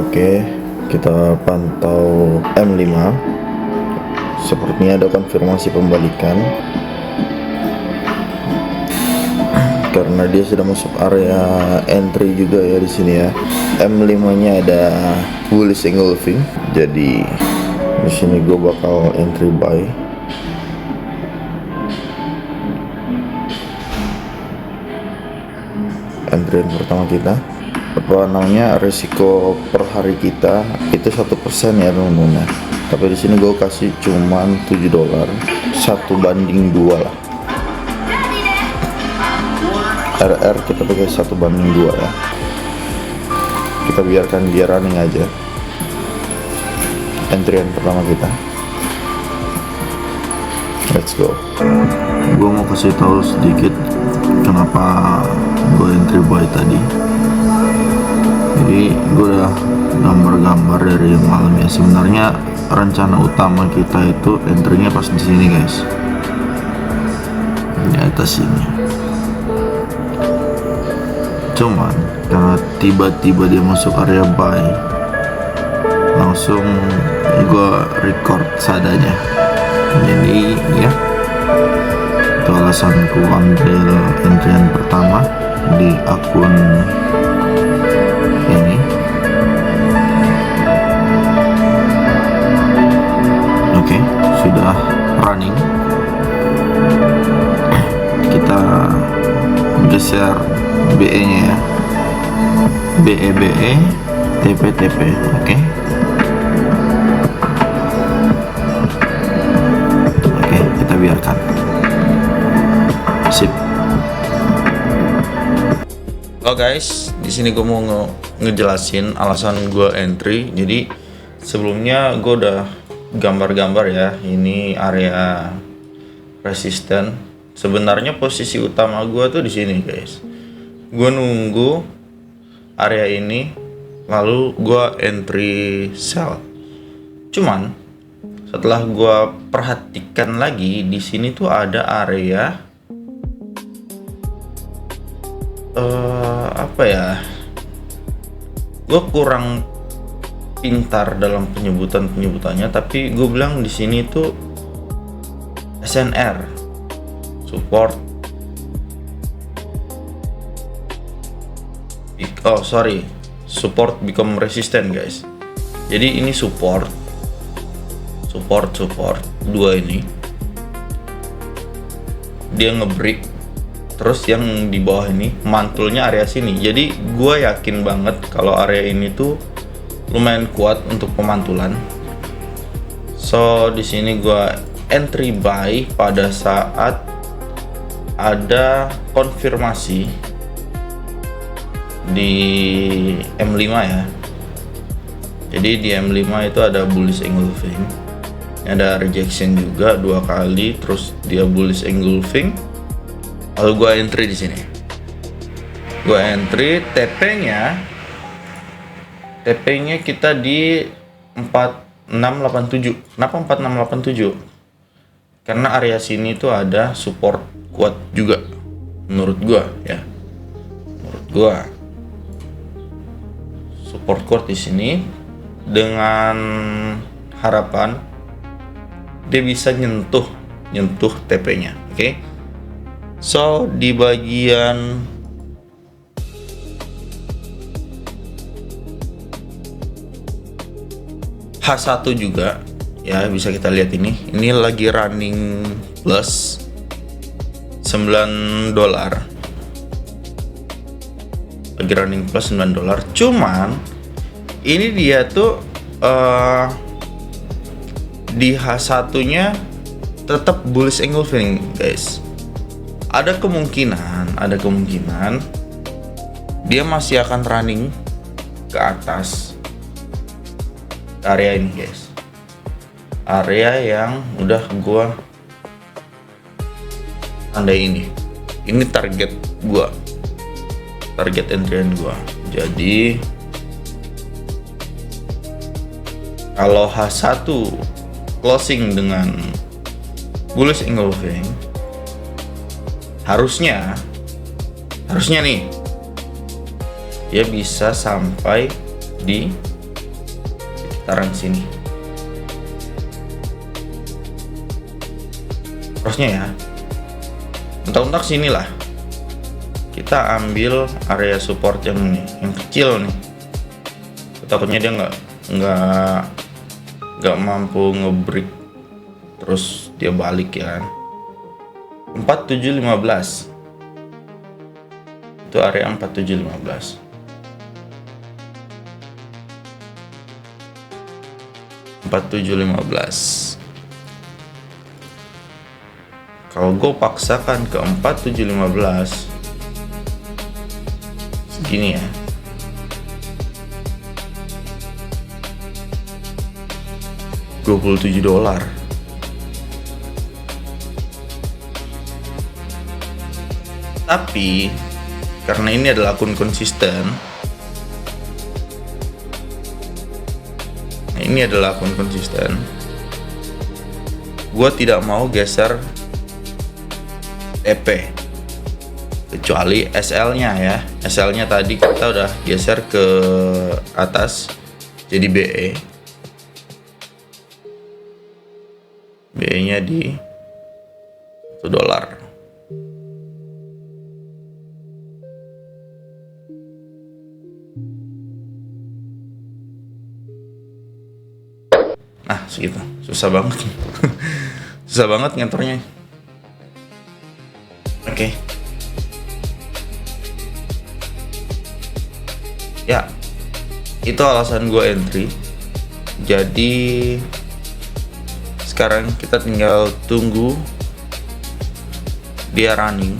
Oke, kita pantau M5. Sepertinya ada konfirmasi pembalikan karena dia sudah masuk area entry juga ya di sini ya. M5-nya ada bullish engulfing. Jadi di sini gue bakal entry buy. Entry pertama kita, apa namanya, resiko per hari kita itu 1% ya teman-teman. Tapi di sini gue kasih cuman $7, 1/2 lah. RR kita pakai 1/2 ya. Kita biarkan dia running aja. Entryan pertama kita, let's go. Gue mau kasih tahu sedikit kenapa gue entry buy tadi. Jadi gue udah gambar-gambar dari malam ya. Sebenarnya rencana utama kita itu entry-nya pas di sini guys, di atas sini. Cuman karena tiba-tiba dia masuk area buy, langsung gue record seadanya. Jadi ya, itu alasanku ambil entryan pertama di akun ini. Oke, sudah running. Kita geser BE nya ya, BE TP. Oke, kita biarkan. Sip. Halo guys, di sini gue mau ngejelasin alasan gue entry. Jadi sebelumnya gue udah gambar-gambar ya, ini area resisten. Sebenarnya posisi utama gue tuh di sini guys. Gue nunggu area ini, lalu gue entry sell. Cuman setelah gue perhatikan lagi, di sini tuh ada area apa ya? Gue kurang pintar dalam penyebutannya, tapi gue bilang di sini tuh SNR, support. Support become resistant guys. Jadi ini support dua ini dia ngebreak, terus yang di bawah ini mantulnya area sini. Jadi gue yakin banget kalau area ini tuh lumayan kuat untuk pemantulan. So di sini gue entry buy pada saat ada konfirmasi di M5 ya. Jadi di M5 itu ada bullish engulfing, ada rejection juga 2 kali, terus dia bullish engulfing. Lalu gue entry di sini. Gue entry TP-nya kita di 4687. Kenapa 4687? Karena area sini tuh ada support kuat juga menurut gue ya. Menurut gue support kuat di sini, dengan harapan dia bisa nyentuh TP-nya. Oke. So di bagian H1 juga ya, bisa kita lihat ini lagi running plus $9, lagi running plus $9. Cuman ini dia tuh di H1 nya tetap bullish engulfing guys. Ada kemungkinan dia masih akan running ke atas area ini guys, area yang udah gua tandai ini target entryan gua. Jadi kalau H1 closing dengan bullish engulfing, harusnya nih dia bisa sampai di sekarang sini. Terusnya ya, mentok-mentok sini lah. Kita ambil area support yang ini, yang kecil nih. Takutnya dia nggak mampu ngebreak, terus dia balik ya kan. 4715 itu area 4715. Kalau gue paksakan ke 4715 segini ya, $27. Tapi karena ini adalah akun konsisten, gue tidak mau geser TP kecuali SL-nya ya. SL-nya tadi kita udah geser ke atas jadi BE. BE-nya di $1. Nah, segitu. Susah banget. Susah banget ngantornya. Oke. Ya, itu alasan gue entry. Jadi sekarang kita tinggal tunggu dia running.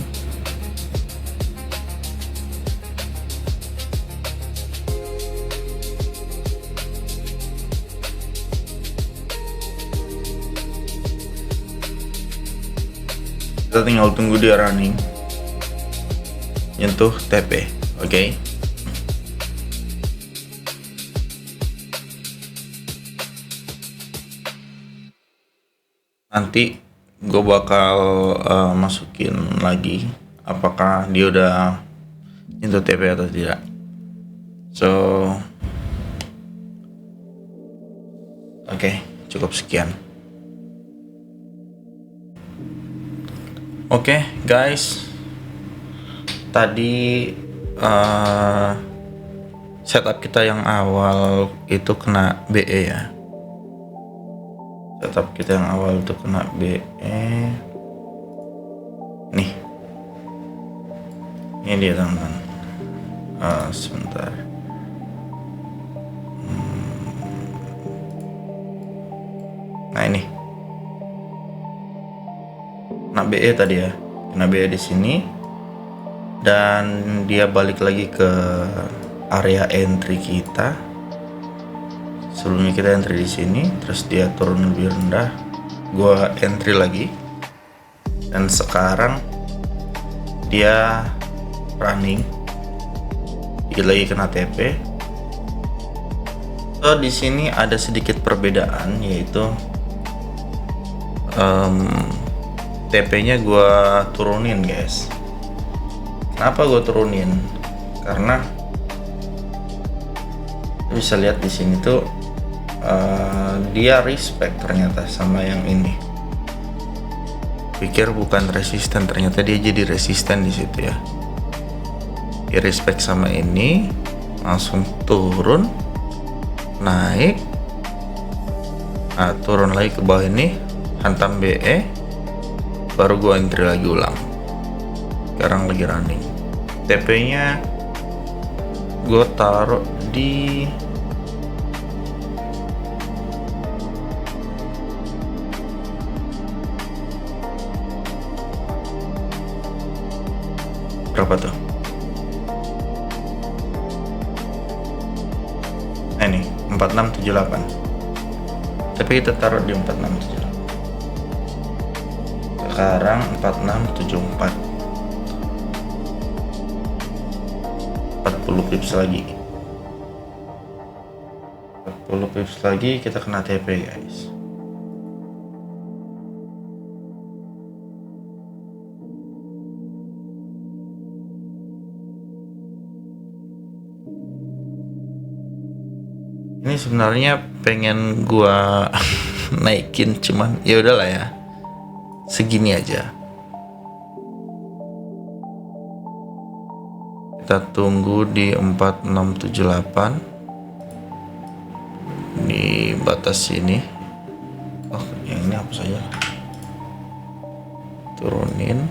Kita tinggal tunggu dia running, nyentuh TP. Oke. Nanti gue bakal masukin lagi apakah dia udah nyentuh TP atau tidak. Oke, cukup sekian. Oke, guys, tadi setup kita yang awal itu kena BE ya. Setup kita yang awal itu kena BE. Nih, ini dia teman-teman. Sebentar. Nah ini. Kena BE tadi ya, kena BE di sini, dan dia balik lagi ke area entry kita. Sebelumnya kita entry di sini, terus dia turun lebih rendah, gua entry lagi, dan sekarang dia running, dikit lagi kena TP. So di sini ada sedikit perbedaan, yaitu TP-nya gue turunin, guys. Kenapa gue turunin? Karena bisa lihat di sini tuh dia respect ternyata sama yang ini. Pikir bukan resisten, ternyata dia jadi resisten di situ ya. Dia respect sama ini, langsung turun, naik, nah turun lagi ke bawah ini, hantam BE. Baru gue entry lagi ulang. Sekarang lagi running. TP nya gue taruh di berapa tuh? Nah ini 4678. Tapi kita taruh di 4678. Sekarang 4674. 40 pips lagi. 40 pips lagi kita kena TP, guys. Ini sebenarnya pengen gua naikin, cuman ya udahlah ya, segini aja. Kita tunggu di 4678 di batas sini. Oh, yang ini hapus saja. Turunin.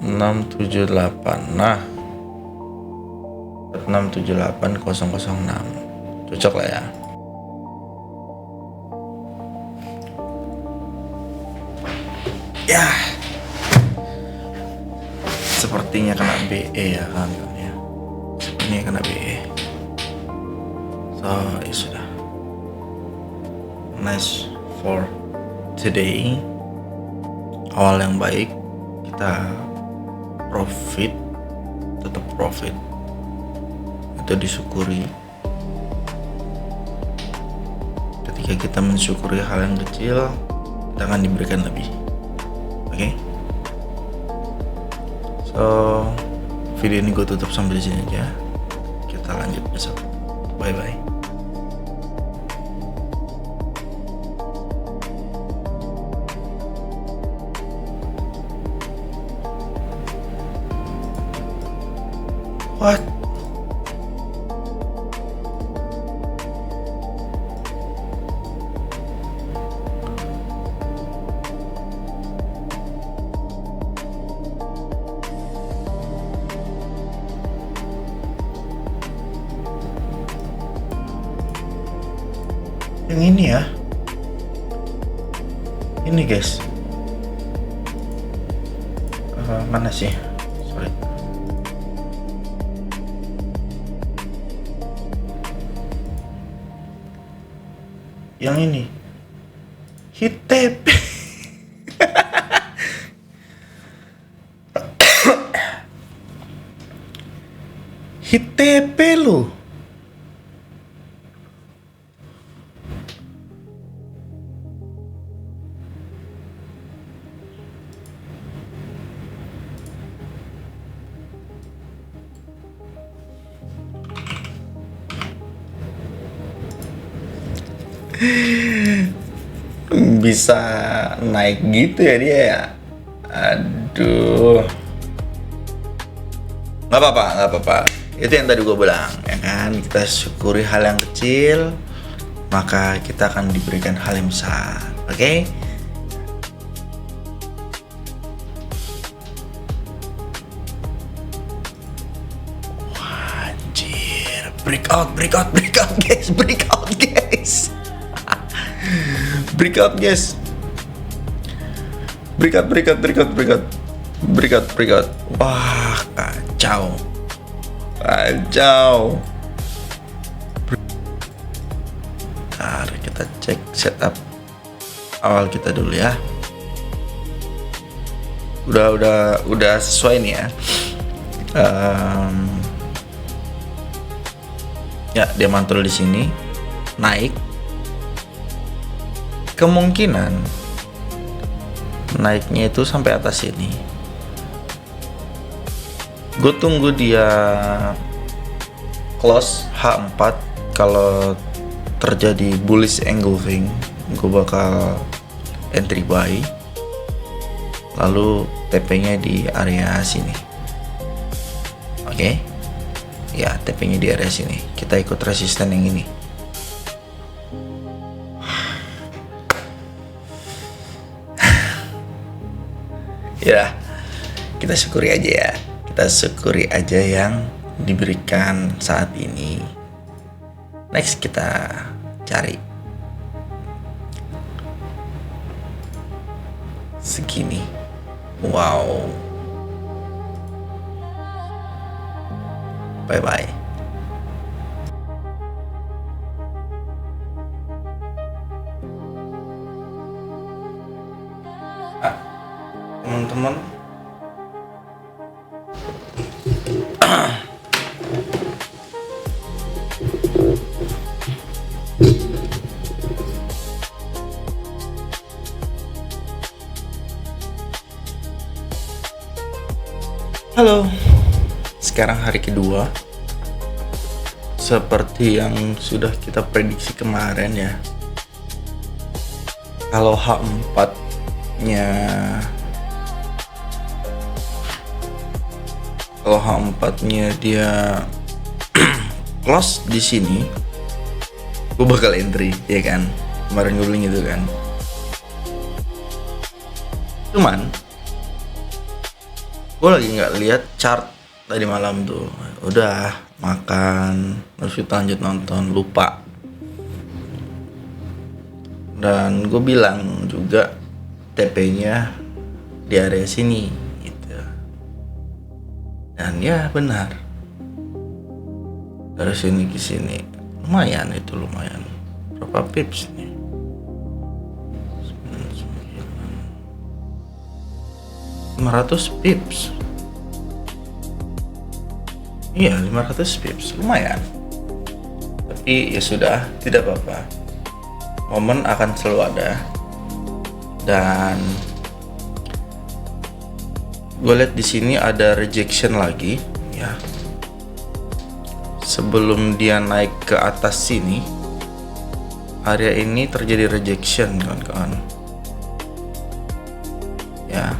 enam tujuh delapan. Nah, 4678006 cocok lah ya. Ya, sepertinya kena BE ya kan ya. Sepertinya kena BE. So ya sudah. Nice for today. Awal yang baik, kita profit, tetap profit. Itu disyukuri. Ketika kita mensyukuri hal yang kecil, kita akan diberikan lebih. Oke? So, video ini gue tutup sampai di sini aja. Kita lanjut besok. Bye bye. What? Yang ini ya. Ini guys. Mana sih? Sorry. Yang ini. Hitep. Hitep lo. Bisa naik gitu ya dia ya. Aduh. Nggak apa-apa. Itu yang tadi gue bilang, ya kan? Kita syukuri hal yang kecil, maka kita akan diberikan hal yang besar. Oke? Anjir. Break out guys. Break out, guys. Wah, kacau. Bentar, kita cek setup awal kita dulu ya. Udah sesuai nih ya. Ya, dia mantul di sini, naik. Kemungkinan naiknya itu sampai atas sini. Gue tunggu dia close H4. Kalau terjadi bullish engulfing, gue bakal entry buy. Lalu TP-nya di area sini. Oke? Ya, TP-nya di area sini. Kita ikut resisten yang ini. Ya, kita syukuri aja ya. Kita syukuri aja yang diberikan saat ini. Next kita cari segini. Wow. Bye bye. Teman-teman, halo, sekarang hari kedua. Seperti yang sudah kita prediksi kemarin ya, kalau H4-nya dia close di sini, gue bakal entry, ya kan? Kemarin gue bilang gitu kan. Cuman gue lagi nggak lihat chart tadi malam tuh, udah makan, terus kita lanjut nonton, lupa. Dan gue bilang juga TP-nya di area sini gitu. Dan ya benar, dari sini ke sini lumayan, itu lumayan. Berapa pips nih? 500 pips. Iya, 500 pips, lumayan. Tapi ya sudah, tidak apa-apa. Momen akan selalu ada. Dan gue lihat di sini ada rejection lagi, ya. Sebelum dia naik ke atas sini, area ini terjadi rejection, kawan-kawan. Ya.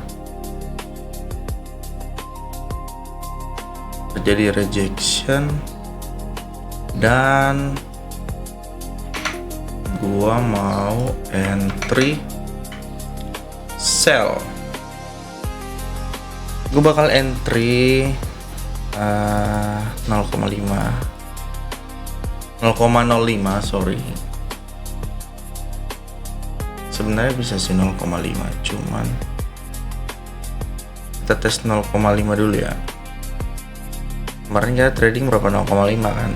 Terjadi rejection dan gua mau entry sell. Gua bakal entry 0,05 sorry. Sebenarnya bisa sih 0,5, cuman kita tes 0,5 dulu ya. Kemarin kita trading berapa, 0,5 kan.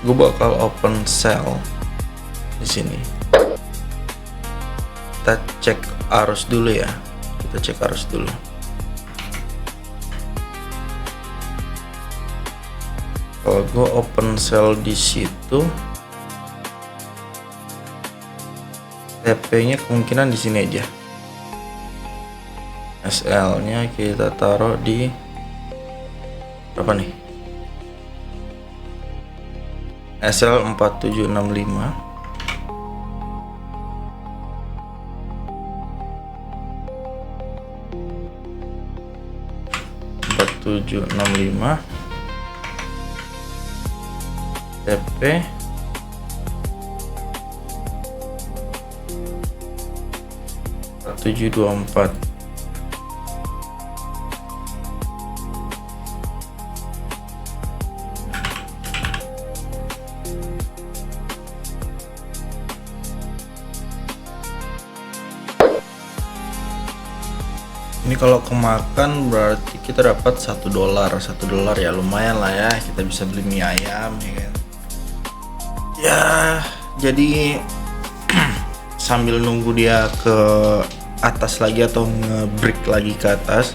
Gue bakal open sell di sini. Kita cek arus dulu ya. Kalau gue open sell di situ, TP-nya kemungkinan di sini aja. SL-nya kita taruh di berapa nih? SL 4765. TP 4724. Ini kalau kemakan berarti kita dapat $1 ya, lumayan lah ya, kita bisa beli mie ayam ya kan. Ya jadi sambil nunggu dia ke atas lagi atau nge-break lagi ke atas,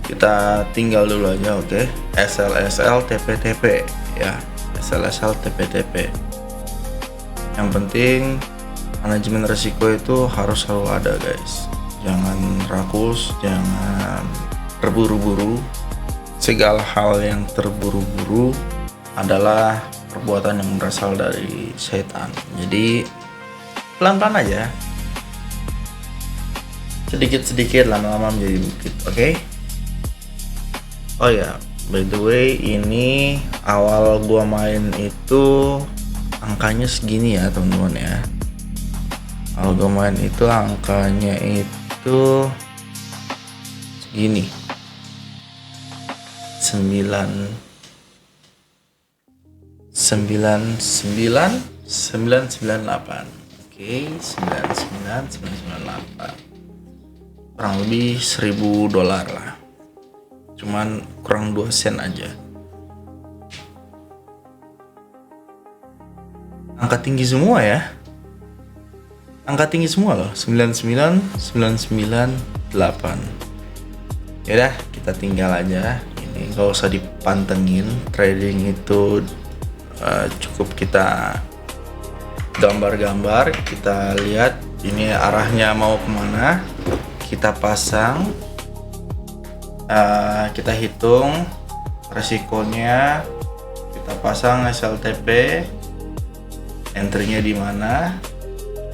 kita tinggal dulu aja. Oke. SL TP ya, SL TP. Yang penting manajemen resiko itu harus selalu ada, guys. Jangan rakus, jangan terburu-buru. Segala hal yang terburu-buru adalah perbuatan yang berasal dari setan. Jadi pelan-pelan aja, sedikit-sedikit, lama-lama menjadi bukit. Oke? Oh ya, by the way, ini awal gua main itu angkanya segini ya, teman-teman ya. Kalau gue main itu angkanya itu segini, 99998. Oke, 99998, kurang lebih $1000 lah, cuman kurang 2 sen aja. Angka tinggi semua ya, loh, 99998. Yaudah, kita tinggal aja. Ini gak usah dipantengin. Trading itu cukup kita gambar-gambar, kita lihat ini arahnya mau kemana, kita pasang, Kita hitung resikonya, kita pasang SLTP, entry-nya di mana.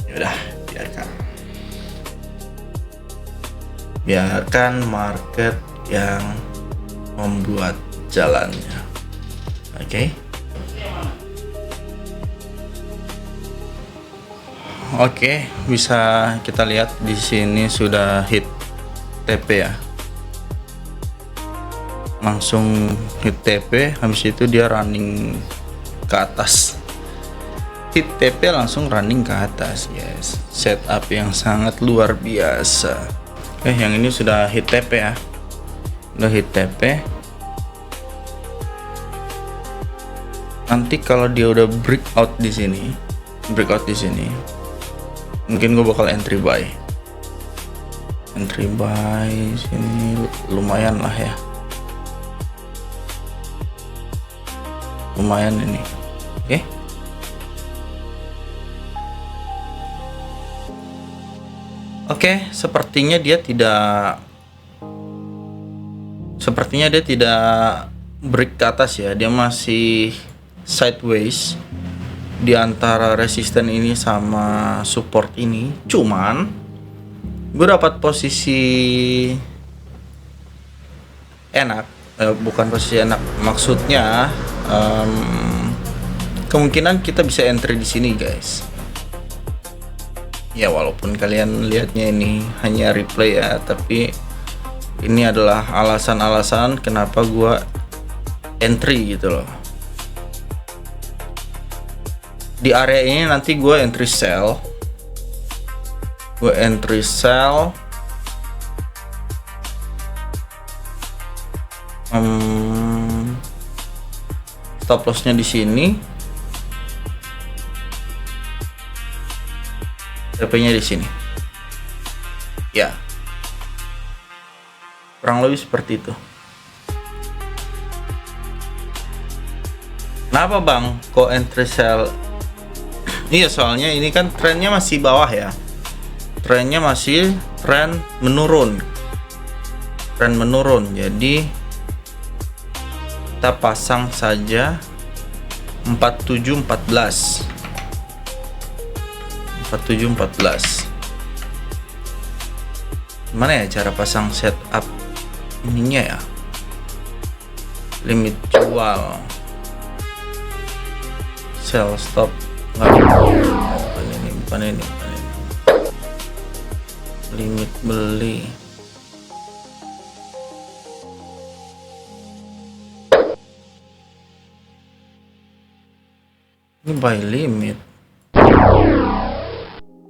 Yaudah, biarkan market yang membuat jalannya. Oke, bisa kita lihat di sini sudah hit TP ya. Langsung hit TP, habis itu dia running ke atas. Hit TP langsung running ke atas. Yes, setup yang sangat luar biasa. Yang ini sudah hit TP ya. Udah hit TP. Nanti kalau dia udah breakout di sini, mungkin gue bakal entry buy sini, lumayan lah ya, lumayan ini. Oke, sepertinya dia tidak break ke atas ya, dia masih sideways di antara resisten ini sama support ini. Cuman gue dapat posisi enak, bukan posisi enak, maksudnya kemungkinan kita bisa entry di sini guys. Ya walaupun kalian lihatnya ini hanya replay ya, tapi ini adalah alasan-alasan kenapa gue entry gitu loh. Di area ini nanti gue entry sell, stop lossnya di sini, TP-nya di sini. Ya, kurang lebih seperti itu. Kenapa bang kok entry sell? Iya, soalnya ini kan trennya masih bawah ya. Trennya masih tren menurun. Jadi kita pasang saja 4714. Gimana ya cara pasang setup ininya ya? Limit jual, sell stop. Bukan ini. Limit beli. Ini buy limit.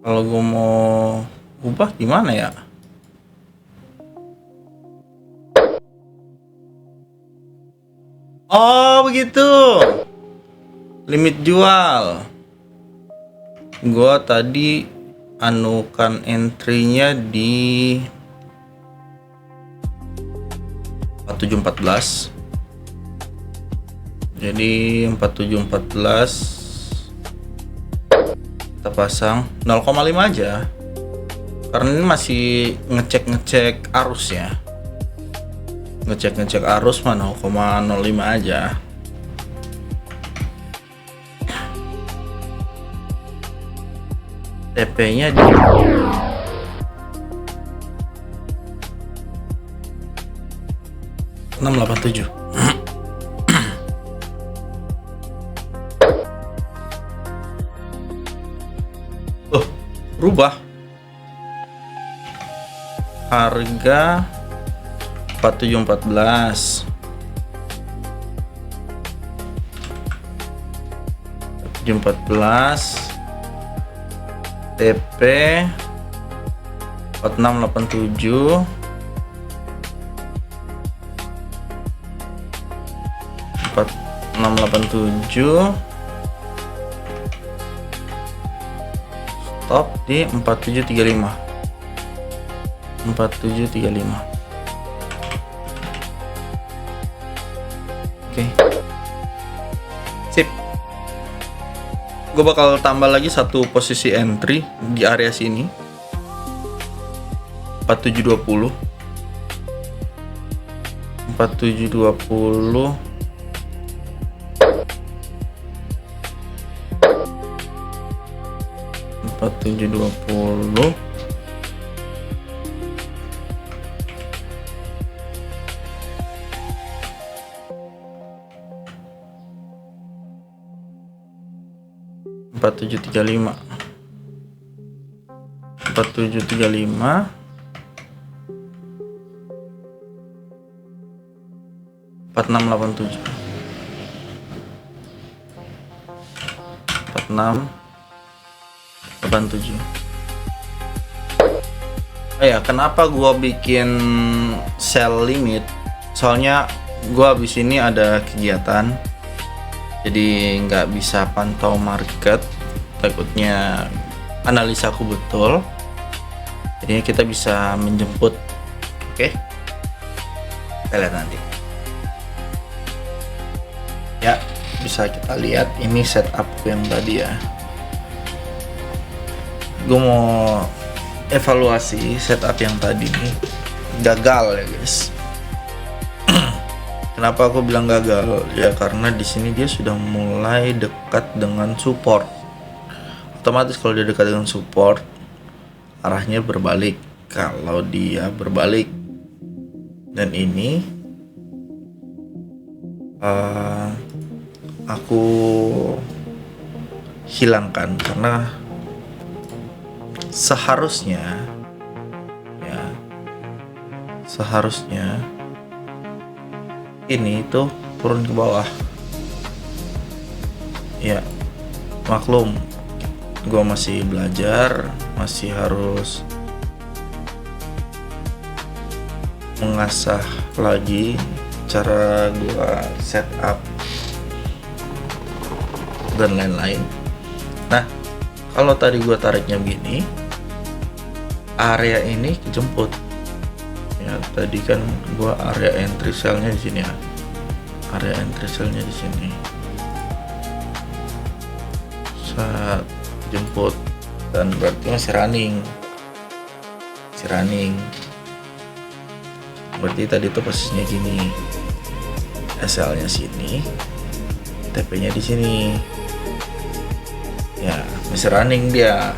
Kalau gue mau ubah gimana ya? Oh begitu. Limit jual. Gua tadi anukan entry-nya di 4714. Jadi 4714 kita pasang 0,5 aja. Karena ini masih ngecek arus ya. Ngecek arus mah 0,05 aja. TP-nya di 687. Berubah harga 4714. TP 4687 stop di 4735. Oke. Sip. Gue bakal tambah lagi satu posisi entry di area sini 4720. 4720 4720 4735 4735 4687 4687. Oh ya, kenapa gua bikin sell limit? Soalnya gua habis ini ada kegiatan, jadi nggak bisa pantau market. Takutnya analisa aku betul, jadinya kita bisa menjemput. Oke, kita lihat nanti. Ya, bisa kita lihat ini setup yang tadi ya. Gue mau evaluasi setup yang tadi nih, gagal ya guys. Kenapa aku bilang gagal? Ya karena di sini dia sudah mulai dekat dengan support. Otomatis kalau dia dekat dengan support, arahnya berbalik. Kalau dia berbalik dan ini aku hilangkan karena seharusnya ini tuh turun ke bawah. Ya, maklum gue masih belajar, masih harus mengasah lagi cara gue setup dan lain-lain. Nah, kalau tadi gue tariknya begini, area ini kejemput. Ya, tadi kan gue area entry cell-nya di sini ya. Area entry cell-nya di sini. Saat jemput dan berarti masih running. Berarti tadi tuh posisinya gini. SL-nya sini, TP-nya di sini. Ya, masih running dia.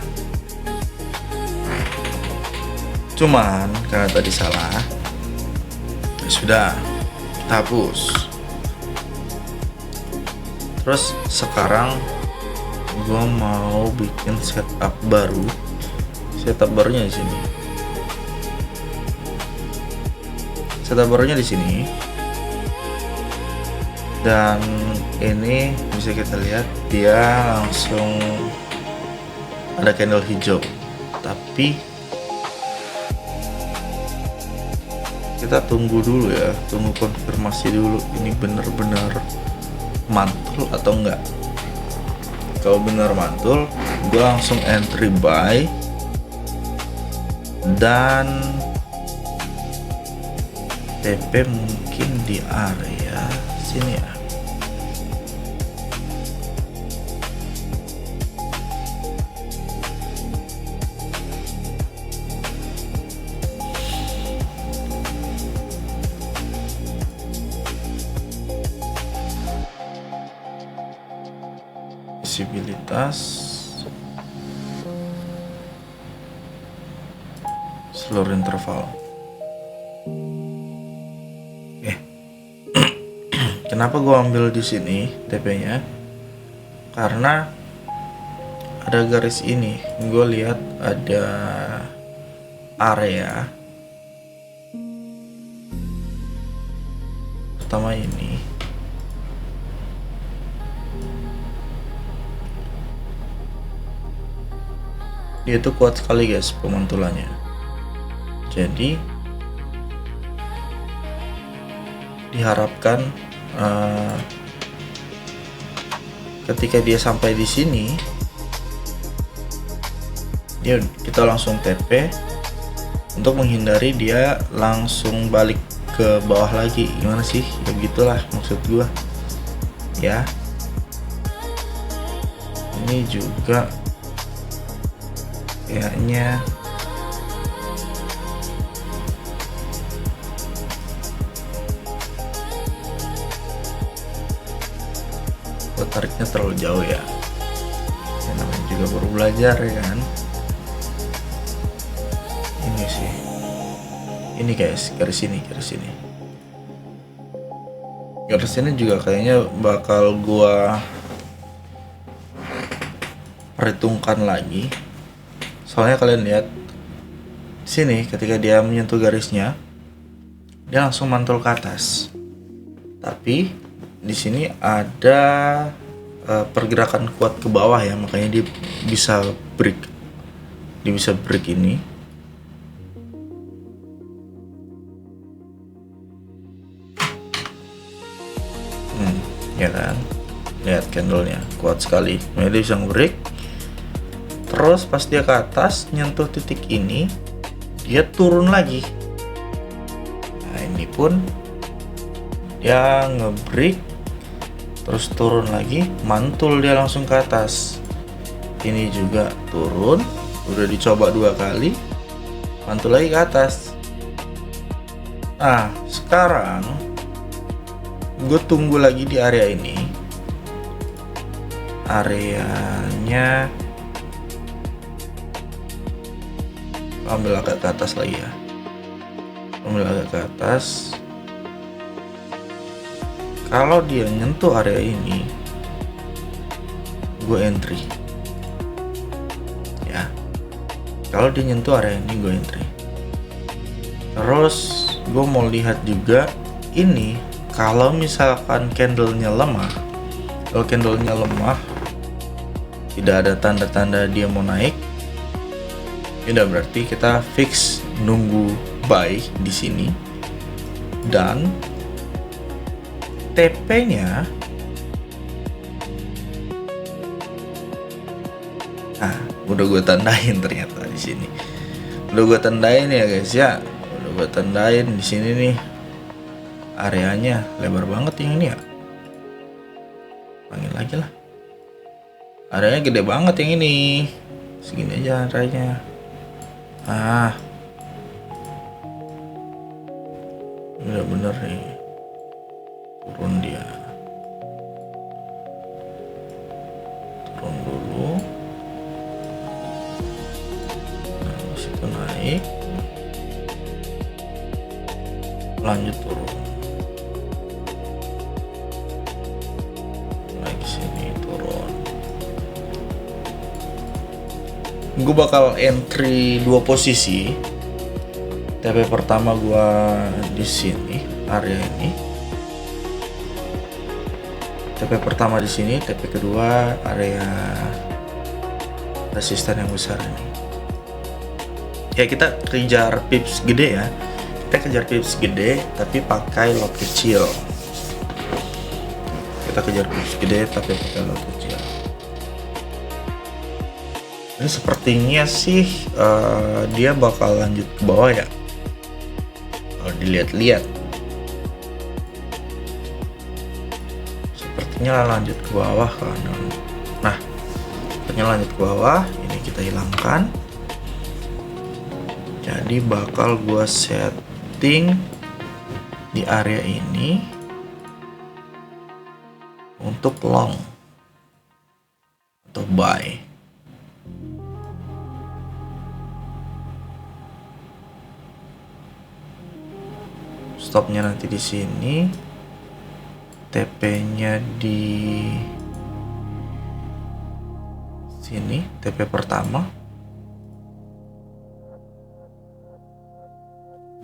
Cuman karena tadi salah, ya sudah, kita hapus. Terus sekarang gua mau bikin setup baru. Setup barunya di sini. Setup barunya di sini. Dan ini bisa kita lihat dia langsung ada candle hijau, tapi kita tunggu dulu ya, tunggu konfirmasi dulu ini benar-benar mantul atau enggak. Kalau benar mantul, gue langsung entry buy dan TP mungkin di area sini ya. Visibilitas seluruh interval. Kenapa gua ambil di sini TP-nya? Karena ada garis ini. Gua lihat ada area pertama ini. Dia tuh kuat sekali guys pemantulannya. Jadi diharapkan ketika dia sampai di sini, kita langsung TP untuk menghindari dia langsung balik ke bawah lagi. Gimana sih? Ya begitulah maksud gua. Ya. Ini juga kayaknya tariknya terlalu jauh ya. Yang namanya juga baru belajar ya kan. Ini sih, ini guys, garis ini juga kayaknya bakal gua perhitungkan lagi. Soalnya kalian lihat sini, ketika dia menyentuh garisnya, dia langsung mantul ke atas. Tapi di sini ada pergerakan kuat ke bawah ya, makanya dia bisa break. Dia bisa break ini. Ya kan? Lihat candlenya kuat sekali. Nah, dia bisa break. Terus pas dia ke atas nyentuh titik ini, dia turun lagi. Nah, ini pun dia ngebreak, terus turun lagi, mantul dia langsung ke atas. Ini juga turun, udah dicoba 2 kali, mantul lagi ke atas. Nah, sekarang gue tunggu lagi di area ini. Areanya ambil agak ke atas lagi ya, ambil agak ke atas. Kalau dia nyentuh area ini, gue entry ya. Kalau dia nyentuh area ini, gue entry. Terus gue mau lihat juga ini, kalau misalkan candlenya lemah, kalau candlenya lemah, tidak ada tanda-tanda dia mau naik, ini berarti kita fix nunggu buy di sini. Dan TP-nya, nah, udah gue tandain ternyata di sini. Udah gue tandain ya guys ya. Udah gue tandain di sini nih. Areanya lebar banget yang ini ya. Panggil lagi lah. Areanya gede banget yang ini. Segini aja areanya. Bener-bener nih. Turun dia. Turun dulu. Nah, disitu naik. Lanjut turun. Gue bakal entry 2 posisi. TP pertama gue di sini, area ini. TP pertama di sini, TP kedua area resisten yang besar ini. Ya, kita kejar pips gede ya. Kita kejar pips gede tapi pakai lot kecil. Kita kejar pips gede tapi pakai lot kecil. Ini sepertinya sih dia bakal lanjut ke bawah ya. Kalau dilihat-lihat, sepertinya lanjut ke bawah kan. Nah, sepertinya lanjut ke bawah. Ini kita hilangkan. Jadi bakal gua setting di area ini untuk long atau buy. Stopnya nanti di sini, TP-nya di sini, TP pertama.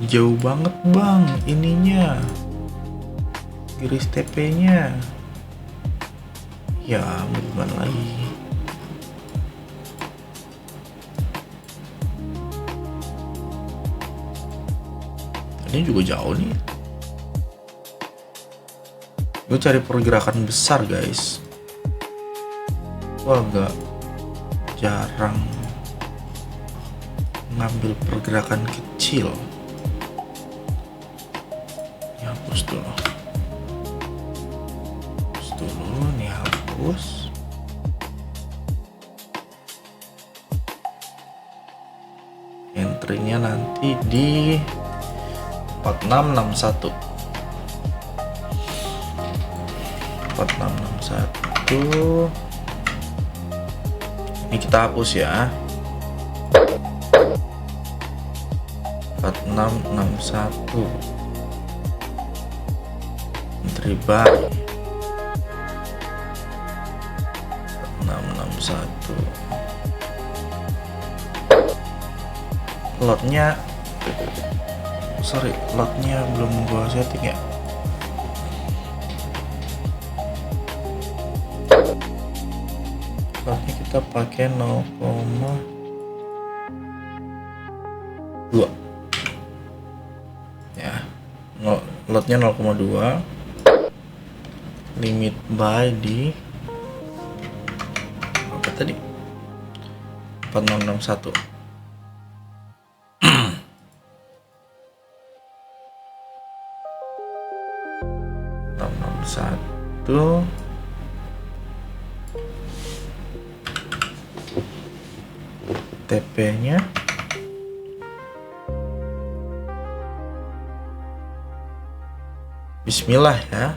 Jauh banget bang ininya, garis TP-nya. Ya, gimana lagi? Ini juga jauh nih. Gue cari pergerakan besar guys. Gue agak jarang ngambil pergerakan kecil. Ini hapus dulu. Nih hapus. Entry-nya nanti di 4661. Ini kita hapus ya. 4661 entry buy 4661. Lotnya belum gua setting ya. Lotnya kita pakai 0,2 ya, lotnya 0,2. Limit buy di apa tadi, 4661. Satu TP-nya Bismillah ya,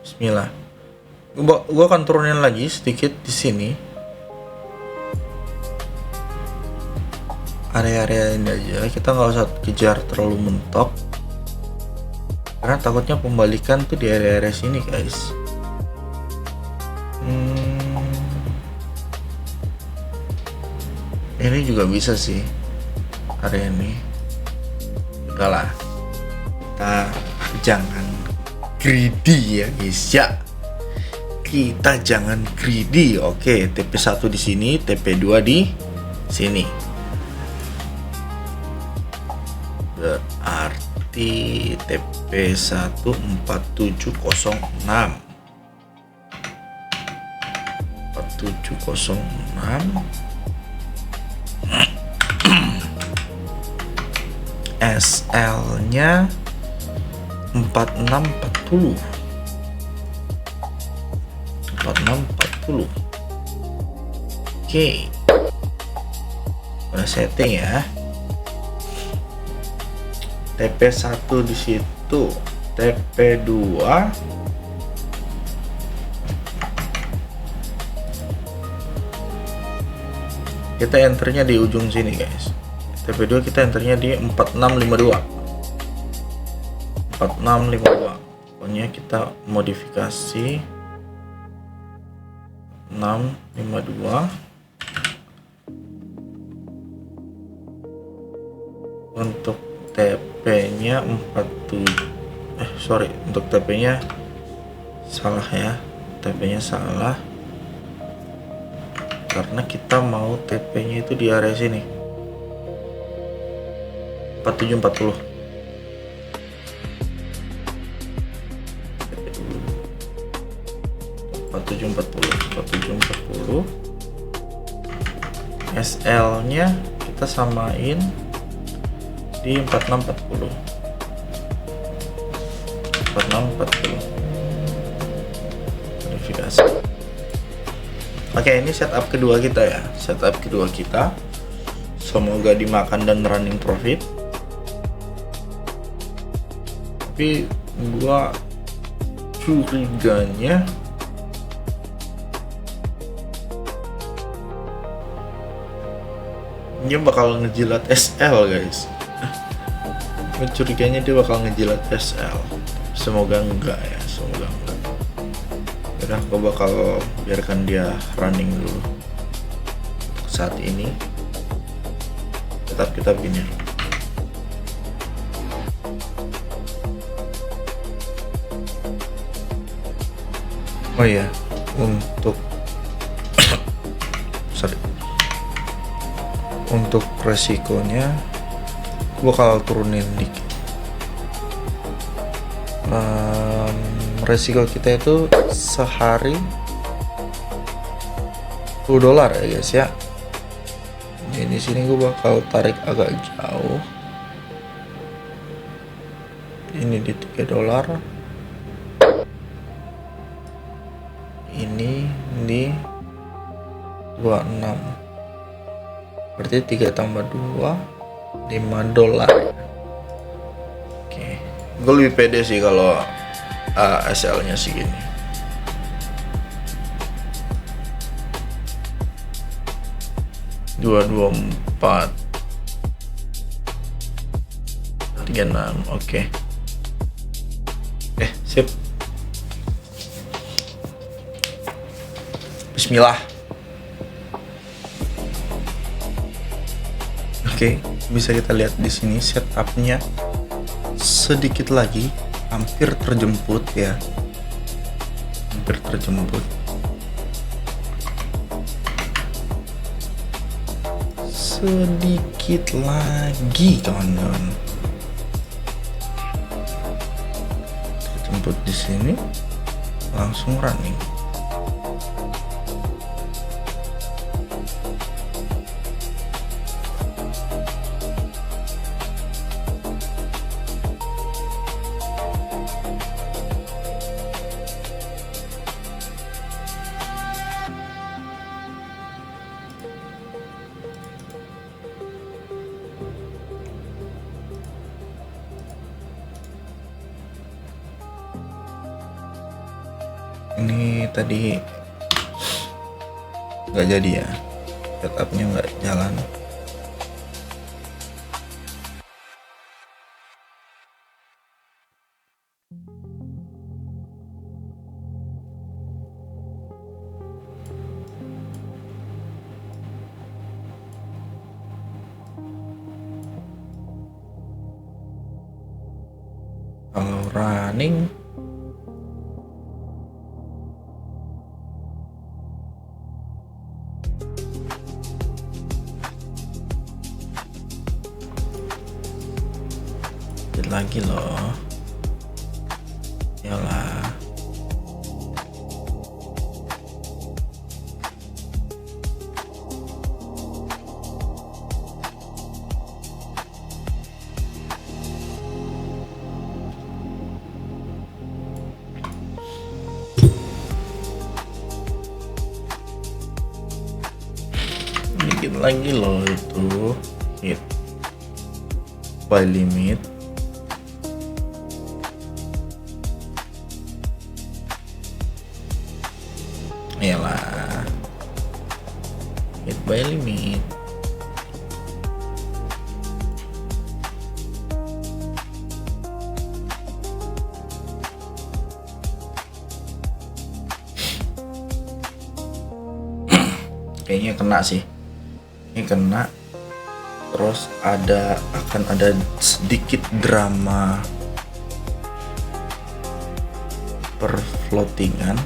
Bismillah. Gua akan turunin lagi sedikit di sini. Area-area ini aja, kita nggak usah kejar terlalu mentok. Karena takutnya pembalikan tuh di area-area sini guys. Ini juga bisa sih area ini. Udahlah, kita jangan greedy ya guys ya. Kita jangan greedy. Oke, TP1 di sini, TP2 di sini. Berarti TP1 4706. 4706. SL-nya 4640. 4640. Oke. Udah setting ya. TP1 di situ, TP2 kita enternya di ujung sini guys. TP2 kita enternya di 4652. 4652. Pokoknya kita modifikasi 652 untuk TP-nya 47. Untuk TP-nya salah ya. TP-nya salah. Karena kita mau TP-nya itu di area sini. 4740. 4740. SL-nya kita samain di 4640. 4640. Verifikasi. Oke, ini setup kedua kita ya. Setup kedua kita. Semoga dimakan dan running profit. Tapi gua curiganya dia bakal ngejilat SL guys. Curiganya dia bakal ngejilat SL. Semoga enggak ya, semoga enggak. Udah, gue bakal biarkan dia running dulu. Untuk saat ini tetap kita begini. Oh iya, untuk untuk resikonya gue bakal turunin dikit. Resiko kita itu sehari $10 ya guys ya. Jadi di sini gue bakal tarik agak jauh. Ini di $3. Ini di 26. Berarti 3 tambah 2 $5. Oke, gue lebih pede sih kalau SL nya segini. 224 36. Oke. Sip. Bismillah. Oke, bisa kita lihat di sini setupnya sedikit lagi hampir terjemput ya. Hampir terjemput. Sedikit lagi kawan-kawan. Terjemput di sini langsung running. Ini tadi nggak jadi ya, setupnya nggak jalan. Kalau running lagi loh, yalah. Dikit lagi loh itu hit by limit. Iyalah, hit by limit. Kayaknya kena sih. Ini kena. Terus akan ada sedikit drama per floatingan.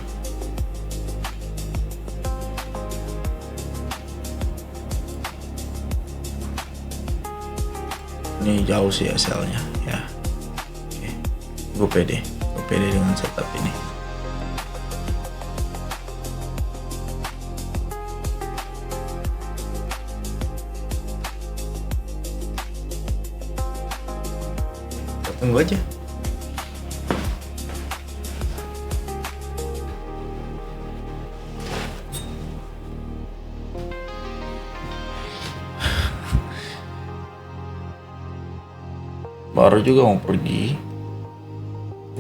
Ini jauh sih SL-nya ya. Oke. Gue pede dengan setup ini. Tunggu aja. Baru juga mau pergi,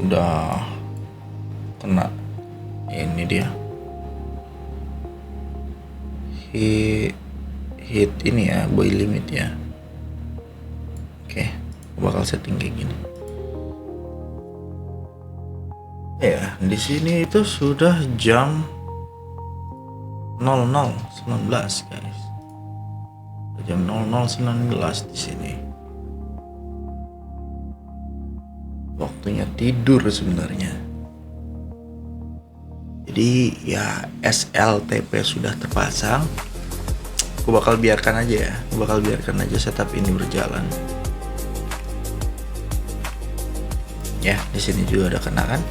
udah kena. Ini dia hit ini ya, buy limit ya. Oke, bakal setting kayak gini. Ya, di sini itu sudah jam 00.19 guys. Jam 00.19 di sini. Waktunya tidur sebenarnya. Jadi ya SLTP sudah terpasang. Aku bakal biarkan aja setup ini berjalan. Ya, di sini juga ada kena kan?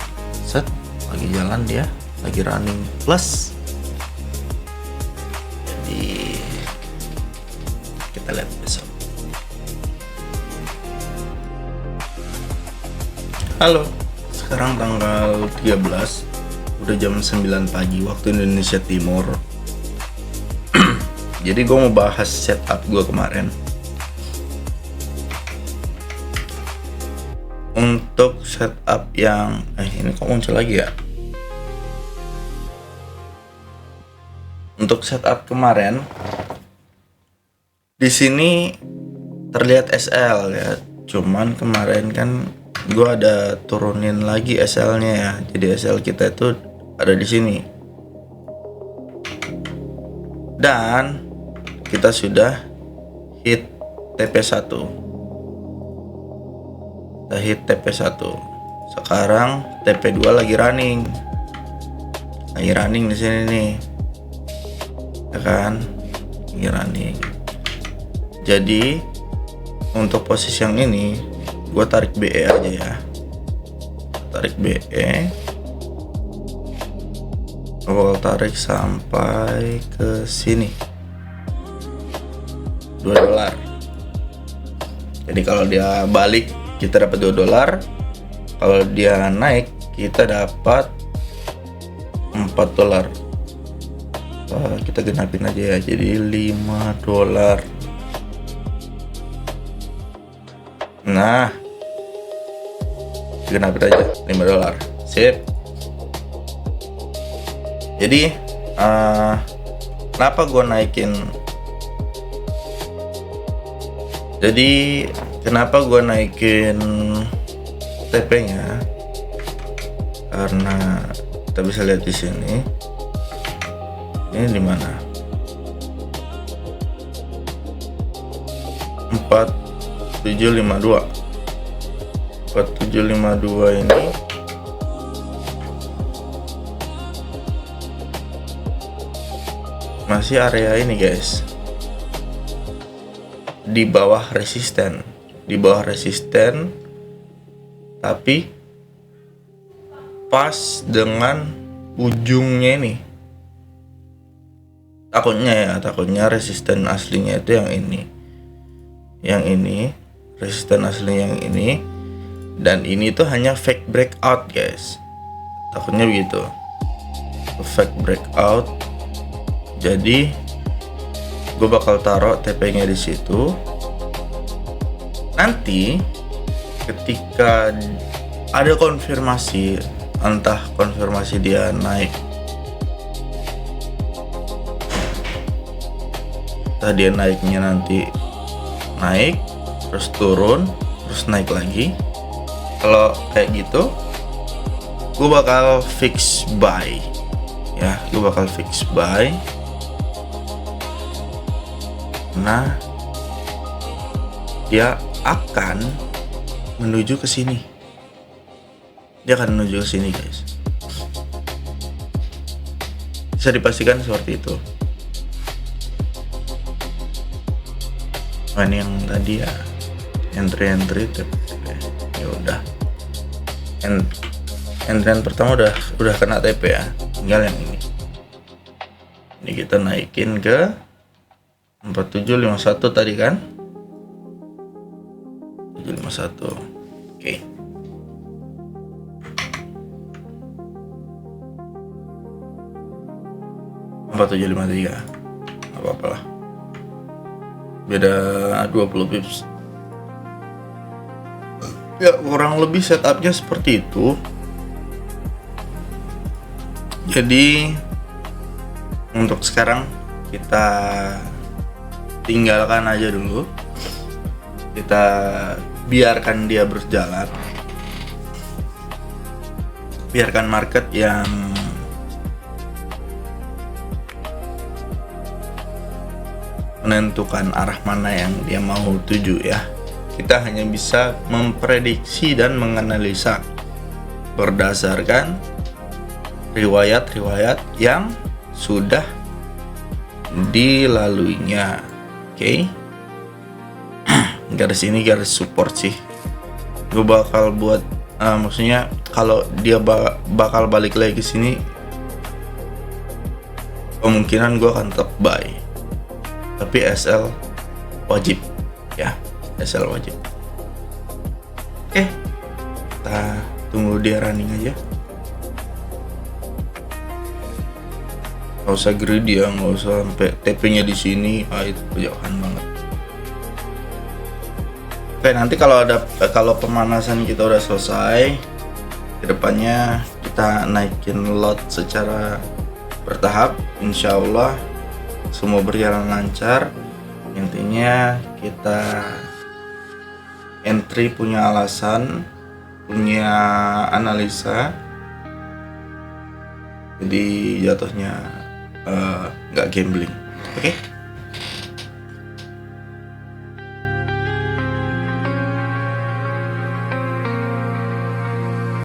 Set, lagi jalan dia, lagi running plus. Jadi kita lihat besok. Halo, sekarang tanggal 13, udah jam 9 pagi waktu Indonesia Timur. Jadi gue mau bahas setup gue kemarin. Untuk setup yang ini kok muncul lagi ya. Untuk setup kemarin Di sini terlihat SL ya. Cuman kemarin kan gua ada turunin lagi SL-nya ya. Jadi SL kita itu ada di sini. Dan kita sudah hit TP1. Kita hit TP1. Sekarang TP2 lagi running. Lagi running di sini nih. Ya kan? Lagi running. Jadi untuk posisi yang ini gue tarik BE aja ya. Tarik BE. Gue bakal tarik sampai ke sini. $2. Jadi kalau dia balik kita dapat $2. Kalau dia naik kita dapat $4. Kita genapin aja ya, jadi $5. Nah, genapin aja $5. Sip. Jadi kenapa gue naikin? Jadi kenapa gue naikin TP-nya? Karena kita bisa lihat di sini. Ini di mana? 4752. 4752 ini masih area ini guys, di bawah resisten, tapi pas dengan ujungnya ini. Takutnya resisten aslinya itu yang ini resisten aslinya yang ini, dan ini tuh hanya fake breakout guys, takutnya begitu, fake breakout. Jadi gue bakal taruh TP-nya di situ. Nanti ketika ada konfirmasi, entah konfirmasi dia naik, entah dia naiknya nanti naik terus turun terus naik lagi. Kalau kayak gitu gue bakal fix buy ya, Nah, dia akan menuju ke sini. Guys. Bisa dipastikan seperti itu. Ini yang tadi ya, entry ya udah. Entry pertama udah kena TP ya. Tinggal yang ini. Ini kita naikin ke 4751 tadi kan, 751. Oke. Empat 4753. Apa-apa lah. Beda 20 pips. Ya kurang lebih setupnya seperti itu. Jadi untuk sekarang kita tinggalkan aja dulu, kita biarkan dia berjalan, biarkan market yang menentukan arah mana yang dia mau tuju ya. Kita hanya bisa memprediksi dan menganalisa berdasarkan riwayat-riwayat yang sudah dilaluinya. Oke. Garis ini garis support sih. Gue bakal buat maksudnya kalau dia bakal balik lagi ke sini, kemungkinan gue akan tetap buy. Tapi SL wajib ya, SL wajib. Oke. Kita tunggu dia running aja. Nggak usah greedy ya, nggak usah sampai TP-nya di sini, itu kejauhan banget. Oke, nanti kalau pemanasan kita udah selesai, kedepannya kita naikin lot secara bertahap. Insya Allah semua berjalan lancar Intinya kita entry punya alasan, punya analisa, jadi jatuhnya nggak gambling. Oke?